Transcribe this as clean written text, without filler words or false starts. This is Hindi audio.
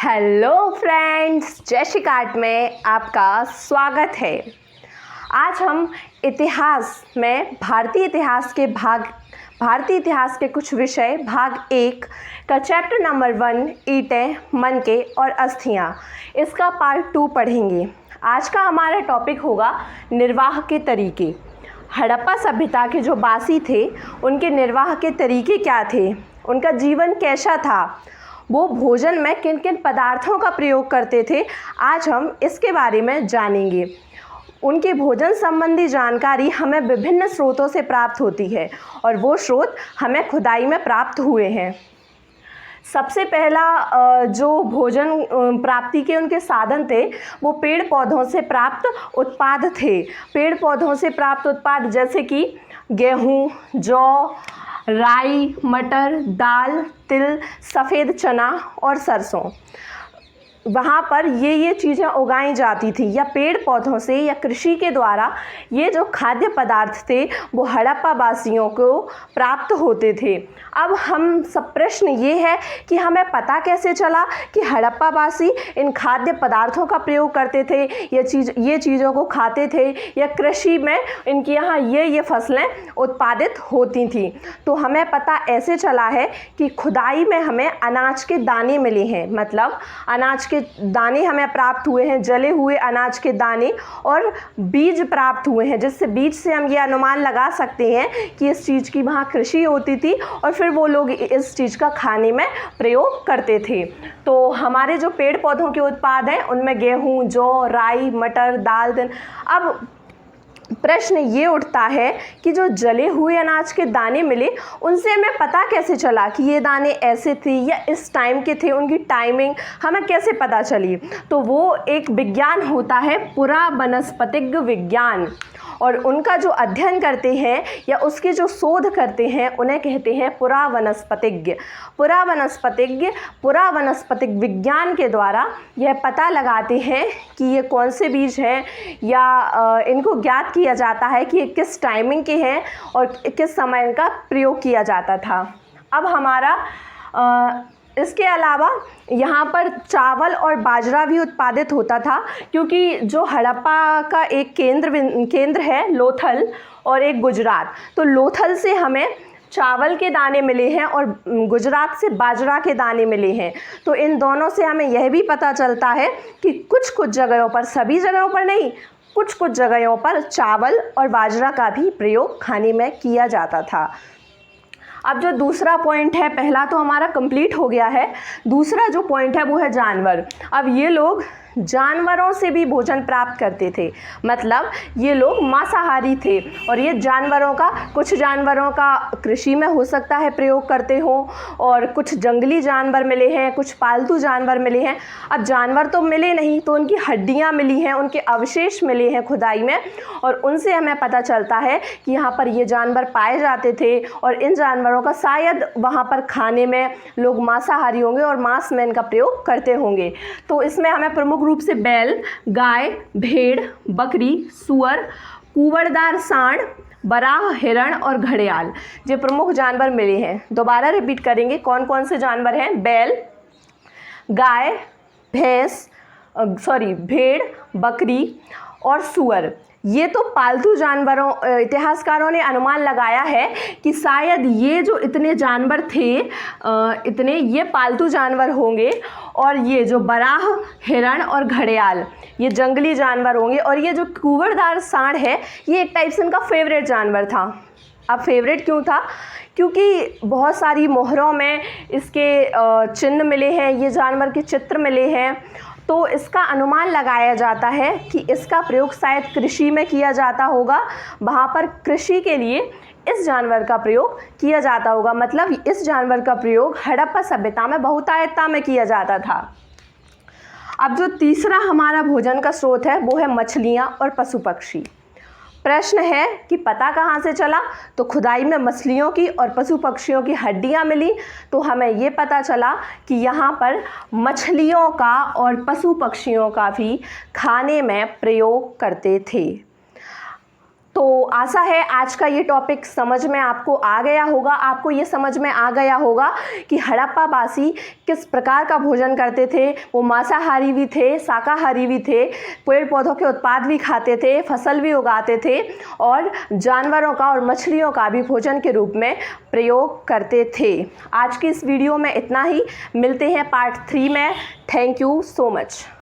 हेलो फ्रेंड्स, जय श्री काट में आपका स्वागत है। आज हम इतिहास में भारतीय इतिहास के कुछ विषय भाग 1 का चैप्टर नंबर 1 ईंटें, मनके और अस्थियां, इसका पार्ट 2 पढ़ेंगे। आज का हमारा टॉपिक होगा निर्वाह के तरीके। हड़प्पा सभ्यता के जो बासी थे उनके निर्वाह के तरीके क्या थे, उनका जीवन कैसा था, वो भोजन में किन किन पदार्थों का प्रयोग करते थे, आज हम इसके बारे में जानेंगे। उनके भोजन संबंधी जानकारी हमें विभिन्न स्रोतों से प्राप्त होती है और वो स्रोत हमें खुदाई में प्राप्त हुए हैं। सबसे पहला जो भोजन प्राप्ति के उनके साधन थे वो पेड़ पौधों से प्राप्त उत्पाद थे। पेड़ पौधों से प्राप्त उत्पाद जैसे कि गेहूँ, जौ, राई, मटर, दाल, तिल, सफ़ेद चना और सरसों, वहाँ पर ये चीज़ें उगाई जाती थी या पेड़ पौधों से या कृषि के द्वारा ये जो खाद्य पदार्थ थे वो हड़प्पा वासियों को प्राप्त होते थे। अब हम सब प्रश्न ये है कि हमें पता कैसे चला कि हड़प्पा वासी इन खाद्य पदार्थों का प्रयोग करते थे, ये चीज़ों को खाते थे या कृषि में इनके यहाँ ये फसलें उत्पादित होती थीं। तो हमें पता ऐसे चला है कि खुदाई में हमें अनाज के दाने मिले हैं, मतलब अनाज के दाने हमें प्राप्त हुए हैं, जले हुए अनाज के दाने और बीज प्राप्त हुए हैं, जिससे बीज से हम ये अनुमान लगा सकते हैं कि इस चीज़ की वहाँ कृषि होती थी और फिर वो लोग इस चीज़ का खाने में प्रयोग करते थे। तो हमारे जो पेड़ पौधों के उत्पाद हैं उनमें गेहूँ, जौ, राई, मटर, दाल, तिल। अब प्रश्न ये उठता है कि जो जले हुए अनाज के दाने मिले उनसे हमें पता कैसे चला कि ये दाने ऐसे थे या इस टाइम के थे, उनकी टाइमिंग हमें कैसे पता चली। तो वो एक विज्ञान होता है पुरावनस्पतिक विज्ञान, और उनका जो अध्ययन करते हैं या उसके जो शोध करते हैं उन्हें कहते हैं पुरावनस्पतिज्ञ। पुरावनस्पतिक विज्ञान के द्वारा यह पता लगाते हैं कि ये कौन से बीज हैं या इनको ज्ञात किया जाता है कि ये किस टाइमिंग के हैं और किस समय इनका प्रयोग किया जाता था। अब हमारा इसके अलावा यहाँ पर चावल और बाजरा भी उत्पादित होता था, क्योंकि जो हड़प्पा का एक केंद्र है लोथल और एक गुजरात, तो लोथल से हमें चावल के दाने मिले हैं और गुजरात से बाजरा के दाने मिले हैं। तो इन दोनों से हमें यह भी पता चलता है कि कुछ जगहों पर, सभी जगहों पर नहीं, कुछ जगहों पर चावल और बाजरा का भी प्रयोग खाने में किया जाता था। अब जो दूसरा पॉइंट है, पहला तो हमारा कंप्लीट हो गया है, दूसरा जो पॉइंट है वो है जानवर। अब ये लोग जानवरों से भी भोजन प्राप्त करते थे, मतलब ये लोग मांसाहारी थे और ये कुछ जानवरों का कृषि में हो सकता है प्रयोग करते हो और कुछ जंगली जानवर मिले हैं, कुछ पालतू जानवर मिले हैं। अब जानवर तो मिले नहीं तो उनकी हड्डियां मिली हैं, उनके अवशेष मिले हैं खुदाई में, और उनसे हमें पता चलता है कि यहाँ पर ये जानवर पाए जाते थे और इन जानवरों का शायद वहाँ पर खाने में लोग मांसाहारी होंगे और मांस में इनका प्रयोग करते होंगे। तो इसमें हमें प्रमुख रूप से बैल, गाय, भेड़, बकरी, सुअर, कुंवरदार सांड, बराह, हिरण और घड़ियाल, ये प्रमुख जानवर मिले हैं। दोबारा रिपीट करेंगे, कौन कौन से जानवर हैं? बैल, गाय, भेड़, बकरी और सुअर। ये तो पालतू जानवरों, इतिहासकारों ने अनुमान लगाया है कि शायद ये जो इतने जानवर थे, ये पालतू जानवर होंगे और ये जो बराह, हिरण और घड़ियाल ये जंगली जानवर होंगे, और ये जो कुंवरदार सांड है ये एक टाइप से इनका फेवरेट जानवर था। अब फेवरेट क्यों था? क्योंकि बहुत सारी मोहरों में इसके चिन्ह मिले हैं, ये जानवर के चित्र मिले हैं, तो इसका अनुमान लगाया जाता है कि इसका प्रयोग शायद कृषि में किया जाता होगा। वहाँ पर कृषि के लिए इस जानवर का प्रयोग किया जाता होगा, मतलब इस जानवर का प्रयोग हड़प्पा सभ्यता में बहुतायतता में किया जाता था। अब जो तीसरा हमारा भोजन का स्रोत है वो है मछलियाँ और पशु पक्षी। प्रश्न है कि पता कहाँ से चला? तो खुदाई में मछलियों की और पशु पक्षियों की हड्डियाँ मिली, तो हमें ये पता चला कि यहाँ पर मछलियों का और पशु पक्षियों का भी खाने में प्रयोग करते थे। तो आशा है आज का ये टॉपिक समझ में आपको आ गया होगा। आपको ये समझ में आ गया होगा कि हड़प्पावासी किस प्रकार का भोजन करते थे। वो मांसाहारी भी थे, शाकाहारी भी थे, पेड़ पौधों के उत्पाद भी खाते थे, फसल भी उगाते थे और जानवरों का और मछलियों का भी भोजन के रूप में प्रयोग करते थे। आज की इस वीडियो में इतना ही। मिलते हैं पार्ट 3 में। Thank you so much.